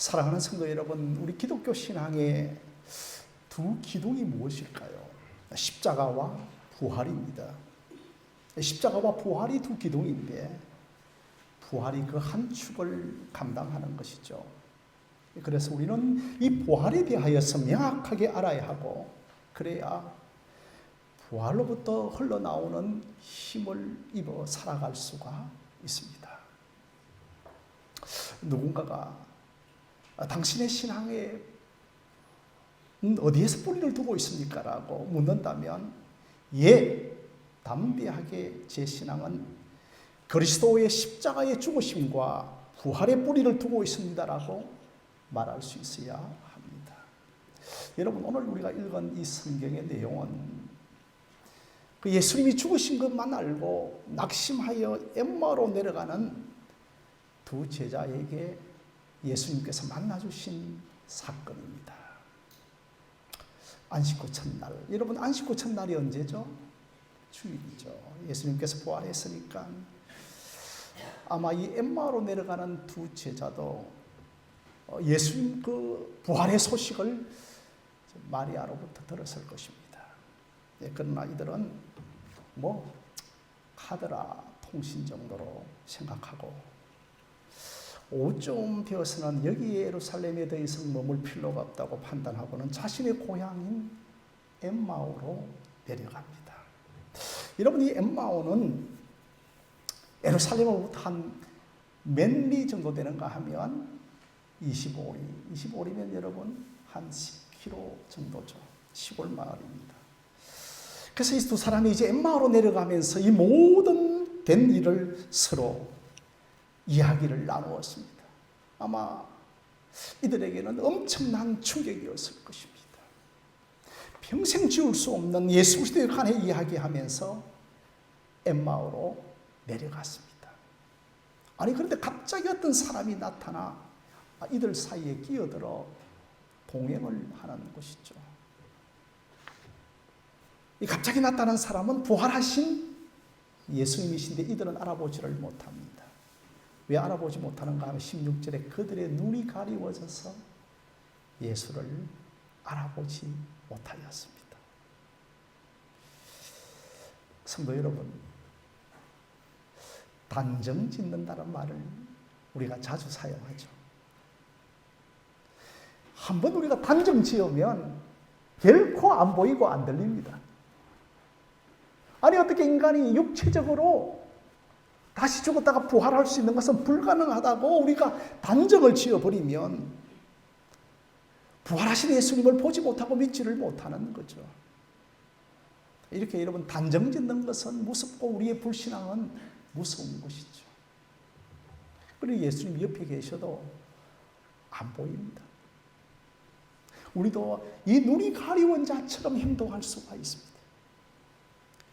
사랑하는 성도 여러분, 우리 기독교 신앙의 두 기둥이 무엇일까요? 십자가와 부활입니다. 십자가와 부활이 두 기둥인데 부활이 그 한 축을 감당하는 것이죠. 그래서 우리는 이 부활에 대하여서 명확하게 알아야 하고, 그래야 부활로부터 흘러나오는 힘을 입어 살아갈 수가 있습니다. 누군가가 당신의 신앙에 어디에서 뿌리를 두고 있습니까? 라고 묻는다면, 예, 담대하게 제 신앙은 그리스도의 십자가의 죽으심과 부활의 뿌리를 두고 있습니다 라고 말할 수 있어야 합니다. 여러분, 오늘 우리가 읽은 이 성경의 내용은 그 예수님이 죽으신 것만 알고 낙심하여 엠마오로 내려가는 두 제자에게 예수님께서 만나주신 사건입니다. 안식구 첫날. 여러분, 안식구 첫날이 언제죠? 주일이죠. 예수님께서 부활했으니까 아마 이 엠마오로 내려가는 두 제자도 예수님 그 부활의 소식을 마리아로부터 들었을 것입니다. 그러나 이들은 카드라 통신 정도로 생각하고, 오쯤 되어서는 여기 예루살렘에 더 이상 머물 필요가 없다고 판단하고는 자신의 고향인 엠마오로 내려갑니다. 여러분, 이 엠마오는 예루살렘으로부터 한 몇 리 정도 되는가 하면 25리면 여러분 한 10km 정도죠. 시골 마을입니다. 그래서 이 두 사람이 이제 엠마오로 내려가면서 이 모든 된 일을 서로 이야기를 나누었습니다. 아마 이들에게는 엄청난 충격이었을 것입니다. 평생 지울 수 없는 예수 그리스도에 관해 이야기하면서 엠마오로 내려갔습니다. 아니, 그런데 갑자기 어떤 사람이 나타나 이들 사이에 끼어들어 동행을 하는 것이죠. 이 갑자기 나타난 사람은 부활하신 예수님이신데 이들은 알아보지를 못합니다. 왜 알아보지 못하는가 하면 16절에 그들의 눈이 가리워져서 예수를 알아보지 못하였습니다. 성도 여러분, 단정 짓는다는 말을 우리가 자주 사용하죠. 한번 우리가 단정 지으면 결코 안 보이고 안 들립니다. 아니, 어떻게 인간이 육체적으로 다시 죽었다가 부활할 수 있는 것은 불가능하다고 우리가 단정을 지어버리면 부활하신 예수님을 보지 못하고 믿지를 못하는 거죠. 이렇게 여러분, 단정 짓는 것은 무섭고 우리의 불신앙은 무서운 것이죠. 그리고 예수님 옆에 계셔도 안 보입니다. 우리도 이 눈이 가리운 자처럼 행동할 수가 있습니다.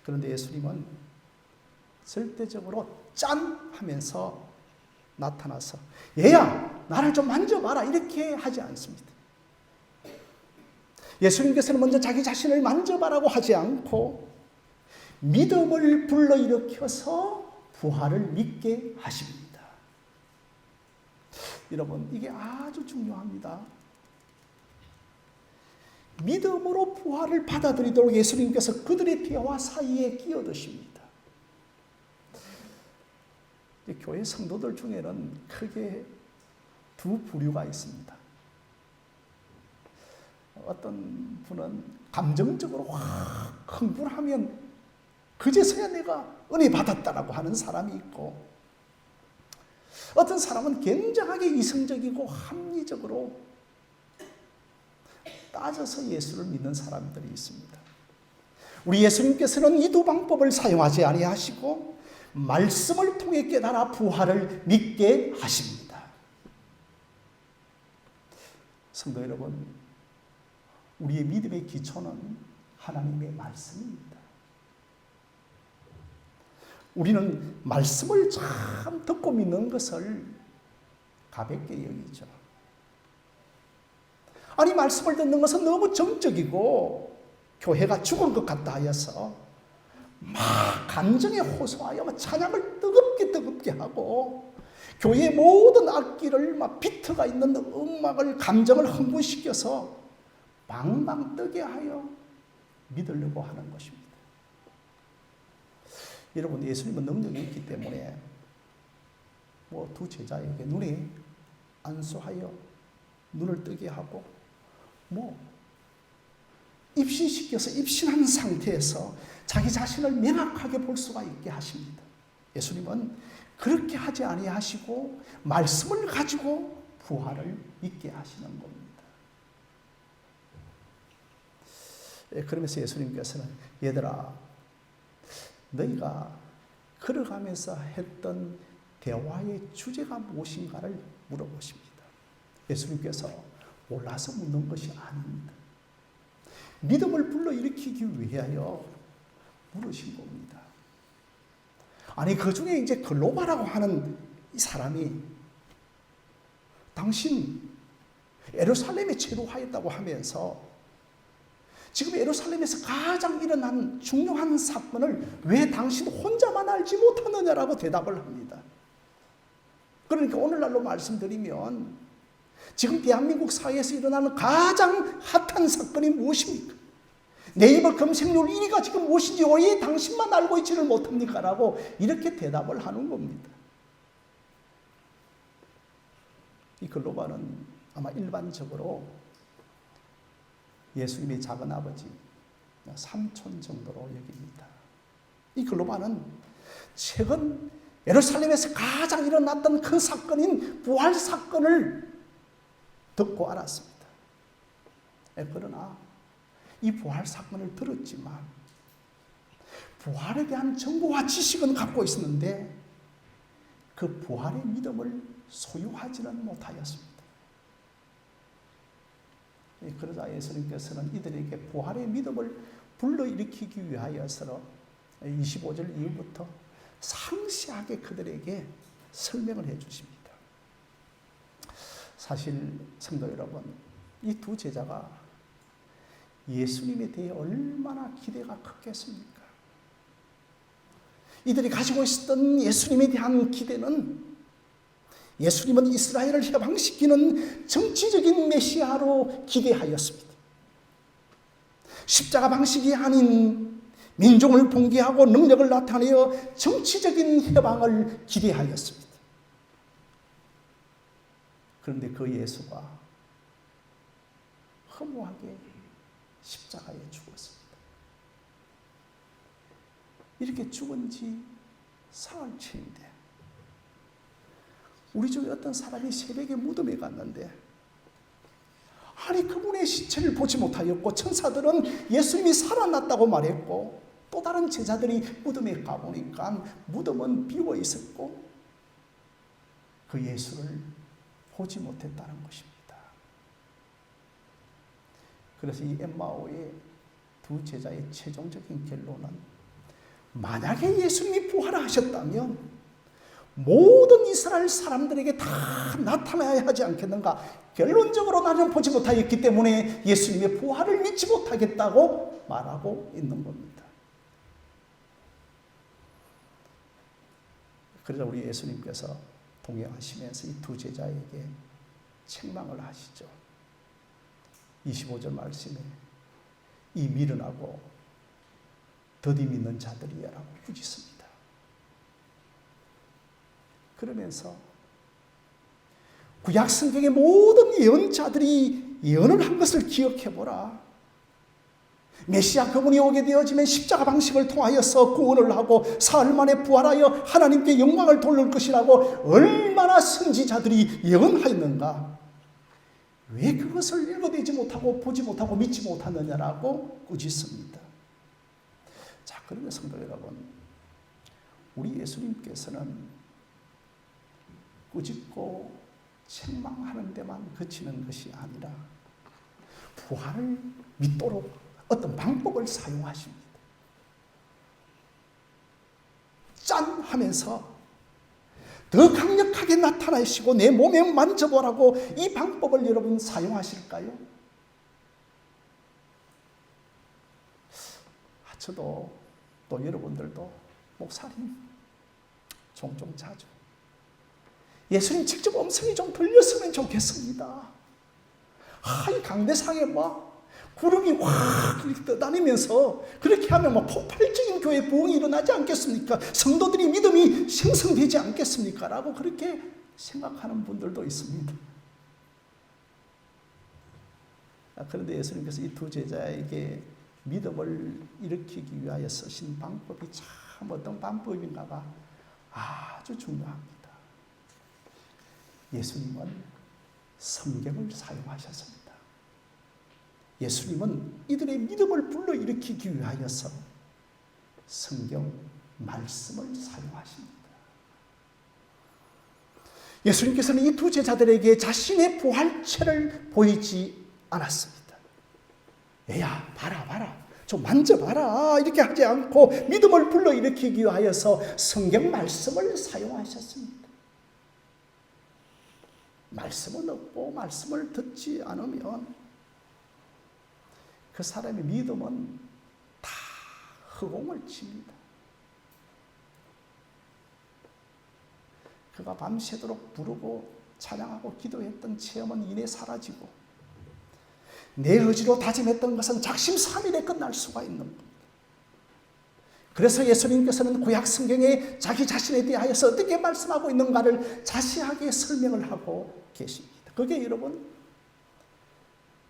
그런데 예수님은 절대적으로 짠 하면서 나타나서 얘야, 나를 좀 만져봐라 이렇게 하지 않습니다. 예수님께서는 먼저 자기 자신을 만져봐라고 하지 않고 믿음을 불러일으켜서 부활을 믿게 하십니다. 여러분, 이게 아주 중요합니다. 믿음으로 부활을 받아들이도록 예수님께서 그들의 대화 사이에 끼어드십니다. 교회 성도들 중에는 크게 두 부류가 있습니다. 어떤 분은 감정적으로 확 흥분하면 그제서야 내가 은혜 받았다라고 하는 사람이 있고, 어떤 사람은 굉장하게 이성적이고 합리적으로 따져서 예수를 믿는 사람들이 있습니다. 우리 예수님께서는 이 두 방법을 사용하지 아니하시고 말씀을 통해 깨달아 부활을 믿게 하십니다. 성도 여러분, 우리의 믿음의 기초는 하나님의 말씀입니다. 우리는 말씀을 참 듣고 믿는 것을 가볍게 여기죠. 아니, 말씀을 듣는 것은 너무 정적이고 교회가 죽은 것 같다 하여서 막 감정에 호소하여 찬양을 뜨겁게 하고 교회의 모든 악기를 막 비트가 있는 음악을 감정을 흥분시켜서 방방 뜨게 하여 믿으려고 하는 것입니다. 여러분, 예수님은 능력이 있기 때문에 두 제자에게 눈에 안수하여 눈을 뜨게 하고 입신시켜서 입신한 상태에서 자기 자신을 명확하게 볼 수가 있게 하십니다. 예수님은 그렇게 하지 아니하시고 말씀을 가지고 부활을 믿게 하시는 겁니다. 그러면서 예수님께서는 얘들아, 너희가 걸어가면서 했던 대화의 주제가 무엇인가를 물어보십니다. 예수님께서 몰라서 묻는 것이 아닙니다. 믿음을 불러일으키기 위하여 물으신 겁니다. 아니, 그 중에 이제 글로바라고 하는 이 사람이 당신 예루살렘에 체류하였다고 하면서 지금 예루살렘에서 가장 일어난 중요한 사건을 왜 당신 혼자만 알지 못하느냐라고 대답을 합니다. 그러니까 오늘날로 말씀드리면 지금 대한민국 사회에서 일어나는 가장 핫한 사건이 무엇입니까? 네이버 검색률 1위가 지금 무엇인지 왜 당신만 알고 있지를 못합니까? 라고 이렇게 대답을 하는 겁니다. 이 글로바는 아마 일반적으로 예수님의 작은 아버지, 삼촌 정도로 여깁니다. 이 글로바는 최근 예루살렘에서 가장 일어났던 큰 사건인 부활 사건을 듣고 알았습니다. 그러나 이 부활 사건을 들었지만 부활에 대한 정보와 지식은 갖고 있었는데 그 부활의 믿음을 소유하지는 못하였습니다. 그러자 예수님께서는 이들에게 부활의 믿음을 불러일으키기 위하여서 25절 이후부터 상세하게 그들에게 설명을 해 주십니다. 사실 성도 여러분, 이 두 제자가 예수님에 대해 얼마나 기대가 컸겠습니까? 이들이 가지고 있었던 예수님에 대한 기대는 예수님은 이스라엘을 해방시키는 정치적인 메시아로 기대하였습니다. 십자가 방식이 아닌 민족을 봉기하고 능력을 나타내어 정치적인 해방을 기대하였습니다. 그런데 그 예수가 허무하게 십자가에 죽었습니다. 이렇게 죽은 지 사흘째인데 우리 중에 어떤 사람이 새벽에 무덤에 갔는데 아니 그분의 시체를 보지 못하였고 천사들은 예수님이 살아났다고 말했고 또 다른 제자들이 무덤에 가보니까 무덤은 비어 있었고 그 예수를 보지 못했다는 것입니다. 그래서 이 엠마오의 두 제자의 최종적인 결론은 만약에 예수님이 부활하셨다면 모든 이스라엘 사람들에게 다 나타나야 하지 않겠는가? 결론적으로 나는 보지 못하였기 때문에 예수님의 부활을 믿지 못하겠다고 말하고 있는 겁니다. 그러자 우리 예수님께서 동행하시면서 이 두 제자에게 책망을 하시죠. 25절 말씀에 이 미련하고 더디 믿는 자들이야라고 꾸짖습니다. 그러면서 구약 성경의 모든 예언자들이 예언을 한 것을 기억해보라. 메시아 그분이 오게 되어지면 십자가 방식을 통하여서 구원을 하고 사흘 만에 부활하여 하나님께 영광을 돌릴 것이라고 얼마나 선지자들이 예언하였는가. 왜 그것을 읽어내지 못하고 보지 못하고 믿지 못하느냐라고 꾸짖습니다. 자, 그런데 성도 여러분, 우리 예수님께서는 꾸짖고 책망하는 데만 그치는 것이 아니라 부활을 믿도록 어떤 방법을 사용하십니다. 짠 하면서 더 강력하게 나타나시고 내 몸에 만져보라고 이 방법을 여러분 사용하실까요? 저도 또 여러분들도 목사님 종종 자주 예수님 직접 음성이 좀 들렸으면 좋겠습니다. 이 강대상에 막 구름이 확 떠다니면서 그렇게 하면 막 폭발적인 교회 부흥이 일어나지 않겠습니까? 성도들이 믿음이 생성되지 않겠습니까? 라고 그렇게 생각하는 분들도 있습니다. 그런데 예수님께서 이 두 제자에게 믿음을 일으키기 위하여 쓰신 방법이 참 어떤 방법인가가 아주 중요합니다. 예수님은 성경을 사용하셨습니다. 예수님은 이들의 믿음을 불러일으키기 위하여서 성경 말씀을 사용하십니다. 예수님께서는 이 두 제자들에게 자신의 부활체를 보이지 않았습니다. 얘야, 봐라. 좀 만져봐라. 이렇게 하지 않고 믿음을 불러일으키기 위하여서 성경 말씀을 사용하셨습니다. 말씀을 얻고 말씀을 듣지 않으면 그 사람의 믿음은 다 허공을 칩니다. 그가 밤새도록 부르고 찬양하고 기도했던 체험은 이내 사라지고 내 의지로 다짐했던 것은 작심삼일에 끝날 수가 있는 겁니다. 그래서 예수님께서는 구약 성경에 자기 자신에 대하여서 어떻게 말씀하고 있는가를 자세하게 설명을 하고 계십니다. 그게 여러분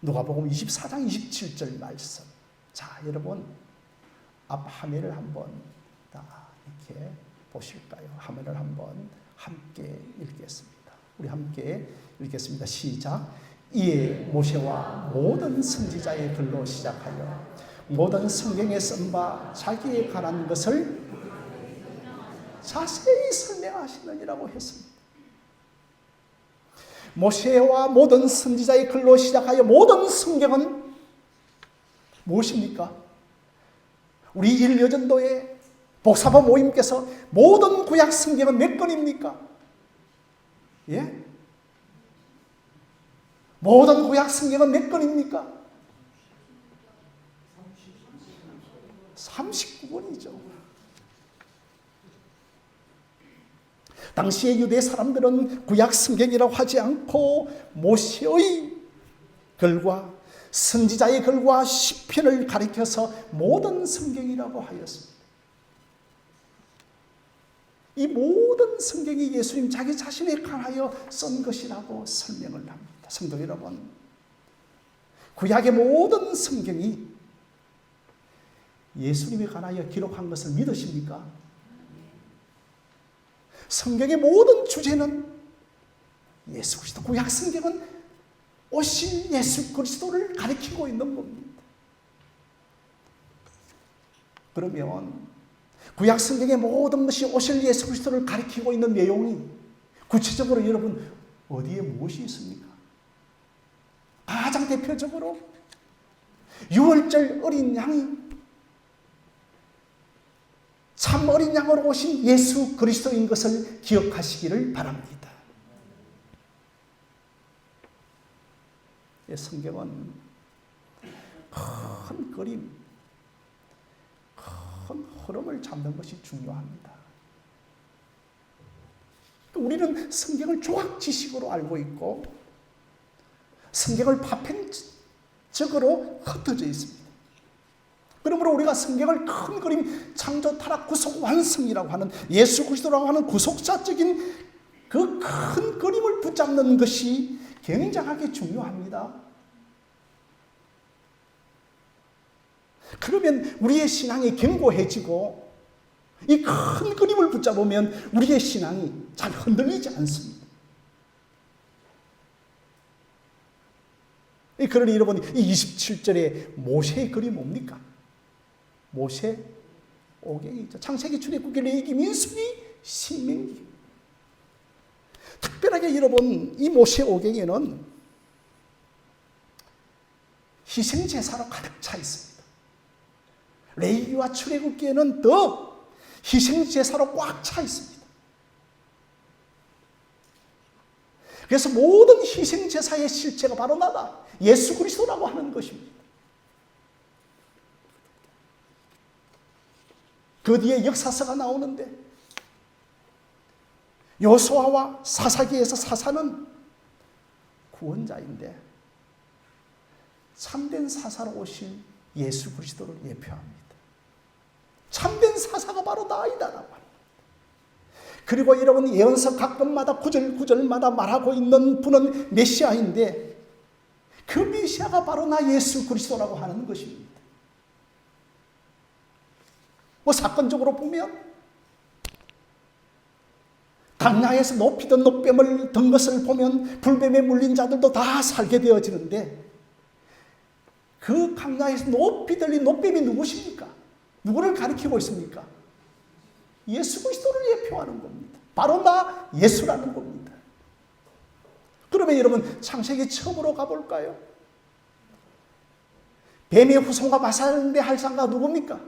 누가복음 24장 27절 말씀. 자, 여러분 앞 화면을 한번 이렇게 보실까요? 화면을 한번 함께 읽겠습니다. 우리 함께 읽겠습니다. 시작. 이에 모세와 모든 선지자의 글로 시작하여 모든 성경에 쓴 바 자기에 관한 것을 자세히 설명하시느니라고 했습니다. 모세와 모든 선지자의 글로 시작하여 모든 성경은 무엇입니까? 우리 일여전도의 복사본 모임께서 모든 구약 성경은 몇 권입니까? 예? 모든 구약 성경은 몇 권입니까? 39권이죠. 당시의 유대 사람들은 구약 성경이라고 하지 않고 모세의 글과 선지자의 글과 시편을 가리켜서 모든 성경이라고 하였습니다. 이 모든 성경이 예수님 자기 자신에 관하여 쓴 것이라고 설명을 합니다. 성도 여러분, 구약의 모든 성경이 예수님에 관하여 기록한 것을 믿으십니까? 성경의 모든 주제는 예수 그리스도, 구약 성경은 오신 예수 그리스도를 가리키고 있는 겁니다. 그러면 구약 성경의 모든 것이 오실 예수 그리스도를 가리키고 있는 내용이 구체적으로 여러분 어디에 무엇이 있습니까? 가장 대표적으로 유월절 어린 양이 참 어린 양으로 오신 예수 그리스도인 것을 기억하시기를 바랍니다. 성경은 큰 그림, 큰 흐름을 잡는 것이 중요합니다. 우리는 성경을 조각 지식으로 알고 있고 성경을 파편적으로 흩어져 있습니다. 그러므로 우리가 성경을 큰 그림, 창조, 타락, 구속, 완성이라고 하는 예수 그리스도라고 하는 구속사적인 그 큰 그림을 붙잡는 것이 굉장하게 중요합니다. 그러면 우리의 신앙이 견고해지고 이 큰 그림을 붙잡으면 우리의 신앙이 잘 흔들리지 않습니다. 그러니 여러분 이 27절에 모세의 글이 뭡니까? 모세 오경이죠. 창세기, 출애굽기, 레위기, 민수기, 신명기. 특별하게 여러분 이 모세 오경에는 희생제사로 가득 차 있습니다. 레위기와 출애굽기에는 더 희생제사로 꽉 차 있습니다. 그래서 모든 희생제사의 실체가 바로 나다. 예수 그리스도라고 하는 것입니다. 그 뒤에 역사서가 나오는데 여호수아와 사사기에서 사사는 구원자인데 참된 사사로 오신 예수 그리스도를 예표합니다. 참된 사사가 바로 나이다라고 합니다. 그리고 여러분 예언서 각번마다 구절마다 말하고 있는 분은 메시아인데 그 메시아가 바로 나 예수 그리스도라고 하는 것입니다. 뭐 사건적으로 보면 강야에서 높이던 노뱀을 든 것을 보면 불뱀에 물린 자들도 다 살게 되어지는데 그 강야에서 높이 들린 노뱀이 누구십니까? 누구를 가리키고 있습니까? 예수 그리스도를 예표하는 겁니다. 바로 나 예수라는 겁니다. 그러면 여러분 창세기 처음으로 가볼까요? 뱀의 후손과 마사대 할상가 누굽니까?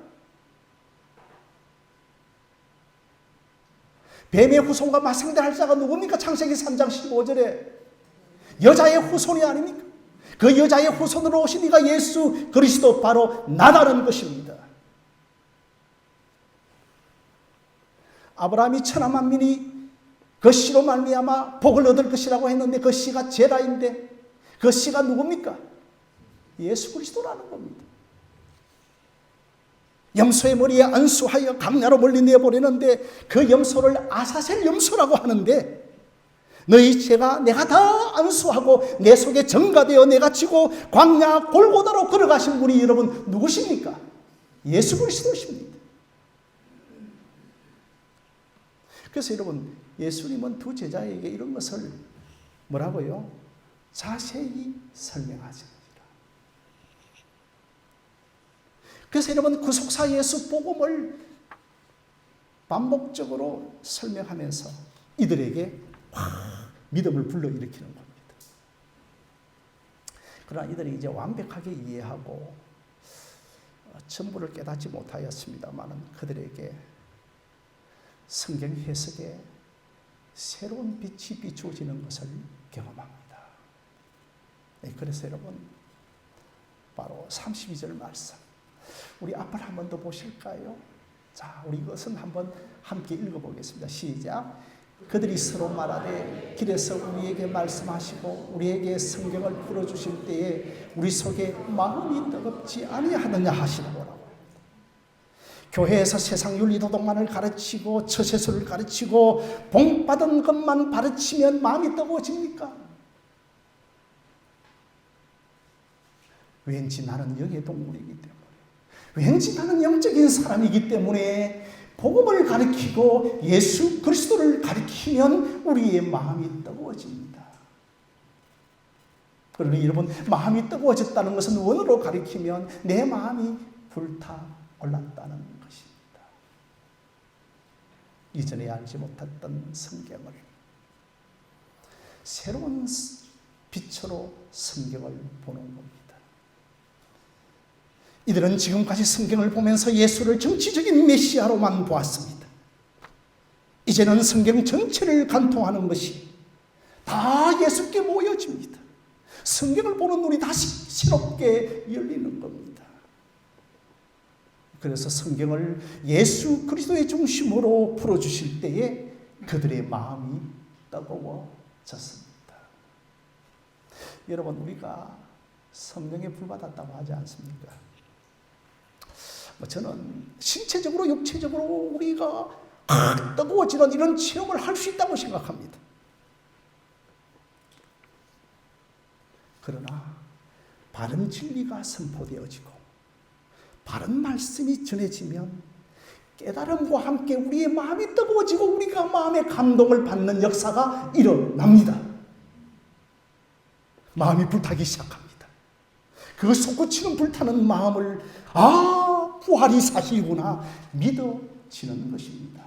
뱀의 후손과 마상대 할자가 누굽니까? 창세기 3장 15절에 여자의 후손이 아닙니까? 그 여자의 후손으로 오신 이가 예수 그리스도 바로 나다는 것입니다. 아브라함이 천하 만민이 그 씨로 말미암아 복을 얻을 것이라고 했는데 그 씨가 제라인데 그 씨가 누굽니까? 예수 그리스도라는 겁니다. 염소의 머리에 안수하여 강야로 멀리 내버리는데 그 염소를 아사셀 염소라고 하는데 너희 죄가 내가 다 안수하고 내 속에 전가되어 내가 지고 광야 골고다로 걸어가신 분이 여러분 누구십니까? 예수 그리스도십니다. 그래서 여러분 예수님은 두 제자에게 이런 것을 뭐라고요? 자세히 설명하십니다. 그래서 여러분 구속사 예수 복음을 반복적으로 설명하면서 이들에게 믿음을 불러일으키는 겁니다. 그러나 이들이 이제 완벽하게 이해하고 전부를 깨닫지 못하였습니다만 그들에게 성경 해석에 새로운 빛이 비추어지는 것을 경험합니다. 그래서 여러분 바로 32절 말씀 우리 앞을 한 번 더 보실까요? 자, 우리 이것은 한번 함께 읽어보겠습니다. 시작. 그들이 서로 말하되 길에서 우리에게 말씀하시고 우리에게 성경을 풀어주실 때에 우리 속에 마음이 뜨겁지 아니하느냐 하시더라고요. 교회에서 세상 윤리도덕만을 가르치고 처세술을 가르치고 복받은 것만 가르치면 마음이 뜨거워집니까? 왠지 나는 영의 동물이기 때문에 왠지 나는 영적인 사람이기 때문에 복음을 가르치고 예수 그리스도를 가르치면 우리의 마음이 뜨거워집니다. 그러니 여러분 마음이 뜨거워졌다는 것은 원어로 가리키면 내 마음이 불타올랐다는 것입니다. 이전에 알지 못했던 성경을 새로운 빛으로 성경을 보는 겁니다. 이들은 지금까지 성경을 보면서 예수를 정치적인 메시아로만 보았습니다. 이제는 성경 전체를 관통하는 것이 다 예수께 모여집니다. 성경을 보는 눈이 다시 새롭게 열리는 겁니다. 그래서 성경을 예수 그리스도의 중심으로 풀어주실 때에 그들의 마음이 뜨거워졌습니다. 여러분 우리가 성령에 불받았다고 하지 않습니까? 저는 신체적으로 육체적으로 우리가 뜨거워지는 이런 체험을 할 수 있다고 생각합니다. 그러나 바른 진리가 선포되어지고 바른 말씀이 전해지면 깨달음과 함께 우리의 마음이 뜨거워지고 우리가 마음의 감동을 받는 역사가 일어납니다. 마음이 불타기 시작합니다. 그 솟구치는 불타는 마음을 부활이 사실이구나 믿어지는 것입니다.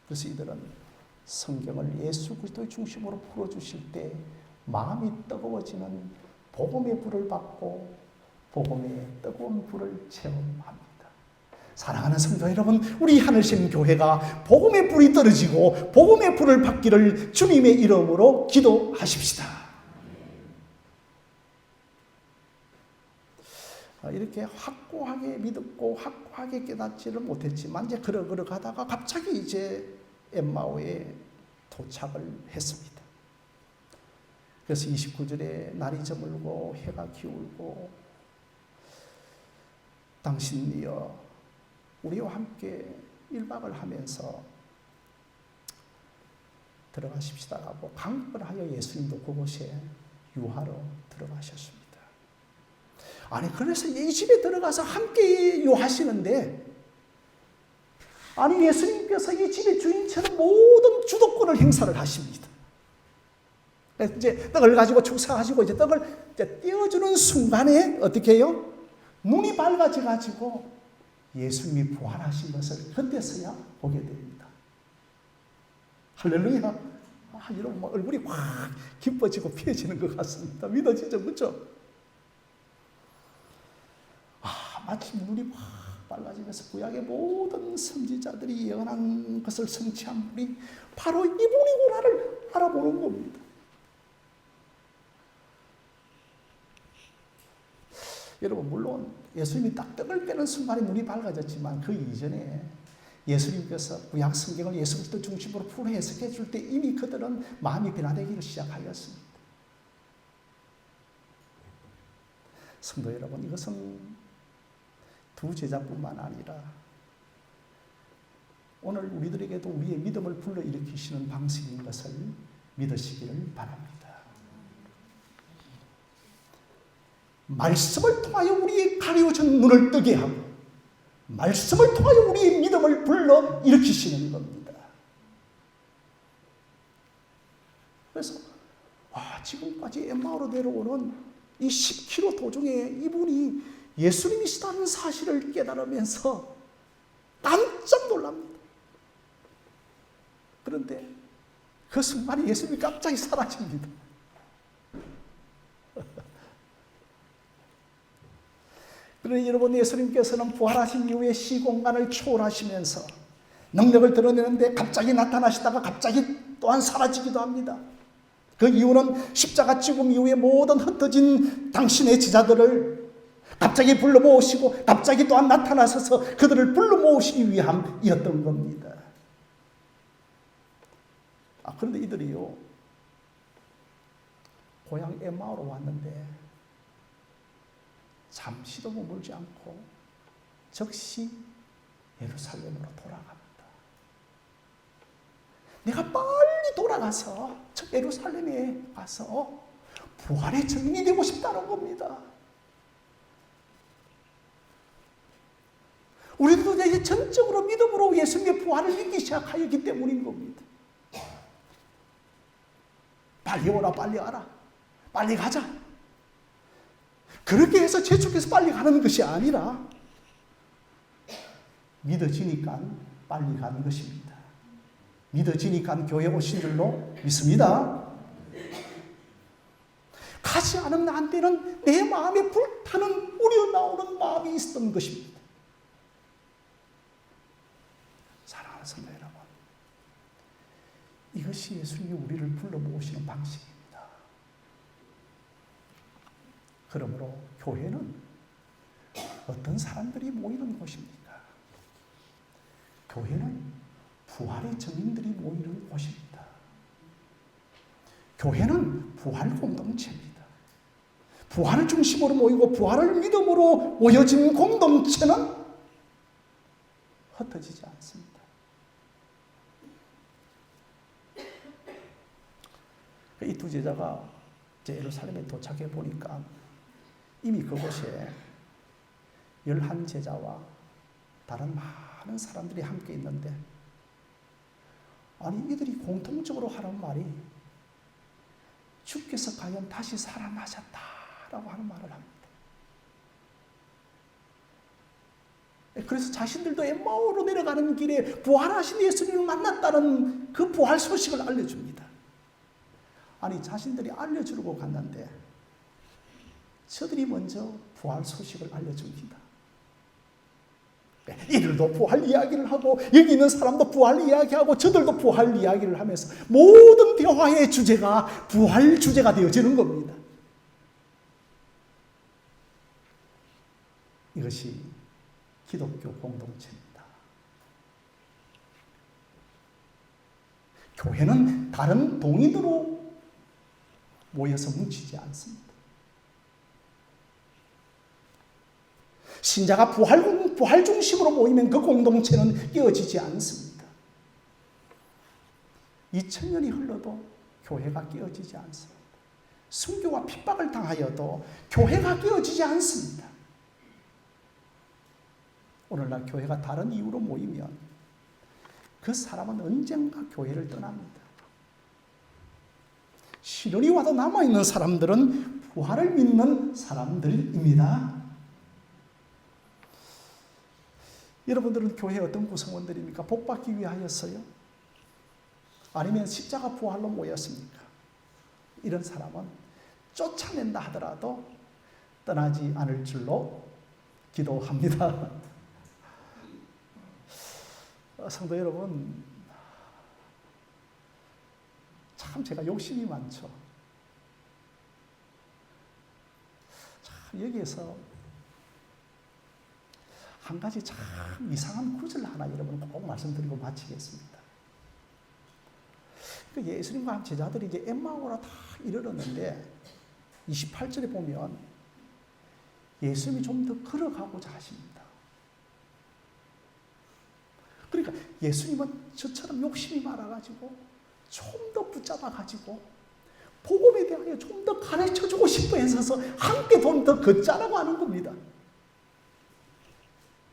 그래서 이들은 성경을 예수 그리스도의 중심으로 풀어주실 때 마음이 뜨거워지는 복음의 불을 받고 복음의 뜨거운 불을 체험합니다. 사랑하는 성도 여러분, 우리 하늘샘 교회가 복음의 불이 떨어지고 복음의 불을 받기를 주님의 이름으로 기도하십시다. 이렇게 확고하게 믿었고 확고하게 깨닫지를 못했지만 이제 걸어가다가 갑자기 이제 엠마오에 도착을 했습니다. 그래서 29절에 날이 저물고 해가 기울고 당신이여 우리와 함께 1박을 하면서 들어가십시다 하고 강권을 하여 예수님도 그곳에 유하러 들어가셨습니다. 아니 그래서 이 집에 들어가서 함께 유하시는데 아니 예수님께서 이 집의 주인처럼 모든 주도권을 행사를 하십니다. 이제 떡을 가지고 축사하시고 이제 떡을 이제 떼어주는 순간에 어떻게 해요? 눈이 밝아져 가지고 예수님이 부활하신 것을 그때서야 보게 됩니다. 할렐루야. 여러분 얼굴이 확 기뻐지고 피어지는 것 같습니다. 믿어지죠, 그렇죠? 마침 눈이 확 밝아지면서 구약의 모든 선지자들이 예언한 것을 성취한 분이 바로 이분이구나를 알아보는 겁니다. 여러분 물론 예수님이 딱 떡을 빼는 순간에 눈이 밝아졌지만 그 이전에 예수님께서 구약 성경을 예수 그리스도 중심으로 풀어 해석해 줄 때 이미 그들은 마음이 변화되기를 시작하였습니다. 성도 여러분, 이것은 두 제자뿐만 아니라 오늘 우리들에게도 우리의 믿음을 불러일으키시는 방식인 것을 믿으시기를 바랍니다. 말씀을 통하여 우리의 가려진 눈을 뜨게 하고 말씀을 통하여 우리의 믿음을 불러일으키시는 겁니다. 그래서 지금까지 엠마오로 내려오는 이 10km 도중에 이분이 예수님이시다는 사실을 깨달으면서 깜짝 놀랍니다. 그런데 그 순간에 예수님이 갑자기 사라집니다. 그러나 여러분 예수님께서는 부활하신 이후에 시공간을 초월하시면서 능력을 드러내는데 갑자기 나타나시다가 갑자기 또한 사라지기도 합니다. 그 이유는 십자가 죽음 이후에 모든 흩어진 당신의 제자들을 갑자기 불러 모으시고 갑자기 또한 나타나셔서 그들을 불러 모으시기 위함이었던 겁니다. 그런데 이들이요 고향 엠마오로 왔는데 잠시도 머물지 않고 즉시 예루살렘으로 돌아갑니다. 내가 빨리 돌아가서 저 예루살렘에 가서 부활의 증인이 되고 싶다는 겁니다. 우리도 이제 전적으로 믿음으로 예수님의 부활을 믿기 시작하였기 때문인 겁니다. 빨리 오라, 빨리 와라, 빨리 가자. 그렇게 해서 재촉해서 빨리 가는 것이 아니라 믿어지니까 빨리 가는 것입니다. 믿어지니까 교회 오신 줄로 믿습니다. 가지 않은 나한테는 내 마음에 불타는 우러나오는 마음이 있었던 것입니다. 사랑하는 성도 여러분, 이것이 예수님이 우리를 불러 모으시는 방식입니다. 그러므로 교회는 어떤 사람들이 모이는 곳입니까? 교회는 부활의 증인들이 모이는 곳입니다. 교회는 부활 공동체입니다. 부활을 중심으로 모이고 부활을 믿음으로 모여진 공동체는 흩어지지 않습니다. 이 두 제자가 이제 예루살렘에 도착해 보니까 이미 그곳에 11제자와 다른 많은 사람들이 함께 있는데 아니 이들이 공통적으로 하는 말이 주께서 과연 다시 살아나셨다라고 하는 말을 합니다. 그래서 자신들도 엠마오로 내려가는 길에 부활하신 예수님을 만났다는 그 부활 소식을 알려줍니다. 아니 자신들이 알려주려고 갔는데 저들이 먼저 부활 소식을 알려줍니다. 이들도 부활 이야기를 하고 여기 있는 사람도 부활 이야기하고 저들도 부활 이야기를 하면서 모든 대화의 주제가 부활 주제가 되어지는 겁니다. 이것이 기독교 공동체입니다. 교회는 다른 동인으로 모여서 뭉치지 않습니다. 신자가 부활 중심으로 모이면 그 공동체는 깨어지지 않습니다. 2000년이 흘러도 교회가 깨어지지 않습니다. 순교와 핍박을 당하여도 교회가 깨어지지 않습니다. 오늘날 교회가 다른 이유로 모이면 그 사람은 언젠가 교회를 떠납니다. 시련이 와도 남아있는 사람들은 부활을 믿는 사람들입니다. 여러분들은 교회의 어떤 구성원들입니까? 복받기 위하였어요? 아니면 십자가 부활로 모였습니까? 이런 사람은 쫓아낸다 하더라도 떠나지 않을 줄로 기도합니다. 성도 여러분, 참 제가 욕심이 많죠. 참 여기에서 한 가지 참 이상한 구절 하나 여러분 꼭 말씀드리고 마치겠습니다. 예수님과 제자들이 이제 엠마오로 다 이르렀는데 28절에 보면 예수님이 좀 더 걸어가고자 하십니다. 그러니까 예수님은 저처럼 욕심이 많아가지고 좀 더 붙잡아가지고 복음에 대하여 좀 더 가르쳐주고 싶어 해서 함께 좀 더 걷자라고 하는 겁니다.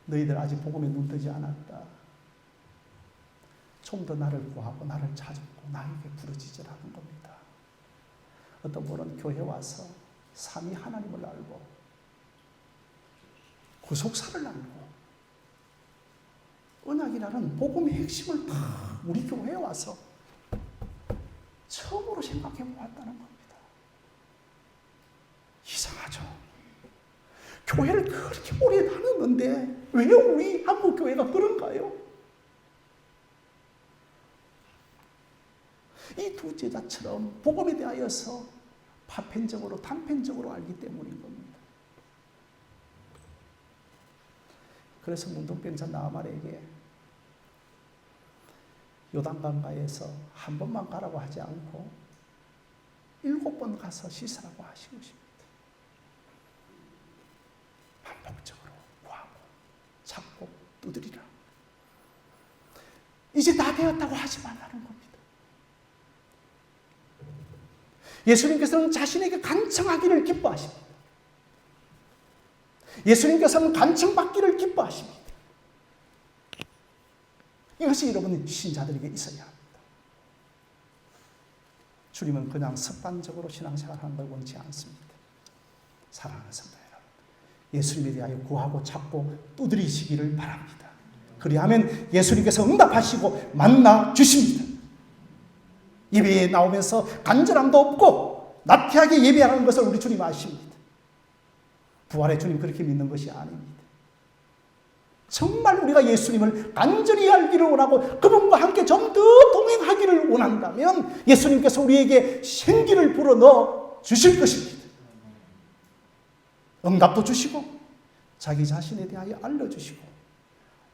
너희들 아직 복음에 눈뜨지 않았다. 좀 더 나를 구하고 나를 찾고 나에게 부르짖으라는 겁니다. 어떤 분은 교회 와서 삼위 하나님을 알고 구속사를 알고 언약이라는 복음의 핵심을 다 우리 교회에 와서 처음으로 생각해 보았다는 겁니다. 이상하죠? 교회를 그렇게 오래 다녔는데 왜 우리 한국교회가 그런가요? 이 두 제자처럼 복음에 대하여서 파편적으로 단편적으로 알기 때문인 겁니다. 그래서 문둥병자 나아말에게 요단강가에서 한 번만 가라고 하지 않고 7번 가서 씻으라고 하신 것입니다. 반복적으로 구하고 찾고 두드리라. 이제 다 되었다고 하지 말라는 겁니다. 예수님께서는 자신에게 간청하기를 기뻐하십니다. 예수님께서는 간청받기를 기뻐하십니다. 이것이 여러분 신자들에게 있어야 합니다. 주님은 그냥 습관적으로 신앙생활하는 걸 원치 않습니다. 사랑하는 성도 여러분, 예수님에 대하여 구하고 찾고 두드리시기를 바랍니다. 그리하면 예수님께서 응답하시고 만나 주십니다. 예배에 나오면서 간절함도 없고 나태하게 예배하는 것을 우리 주님 아십니다. 부활의 주님 그렇게 믿는 것이 아닙니다. 정말 우리가 예수님을 간절히 알기를 원하고 그분과 함께 좀 더 동행하기를 원한다면 예수님께서 우리에게 생기를 불어넣어 주실 것입니다. 응답도 주시고 자기 자신에 대하여 알려주시고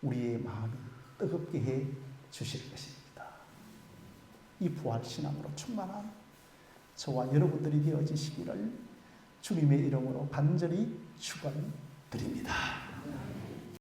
우리의 마음을 뜨겁게 해 주실 것입니다. 이 부활신앙으로 충만한 저와 여러분들이 되어지시기를 주님의 이름으로 간절히 축원드립니다.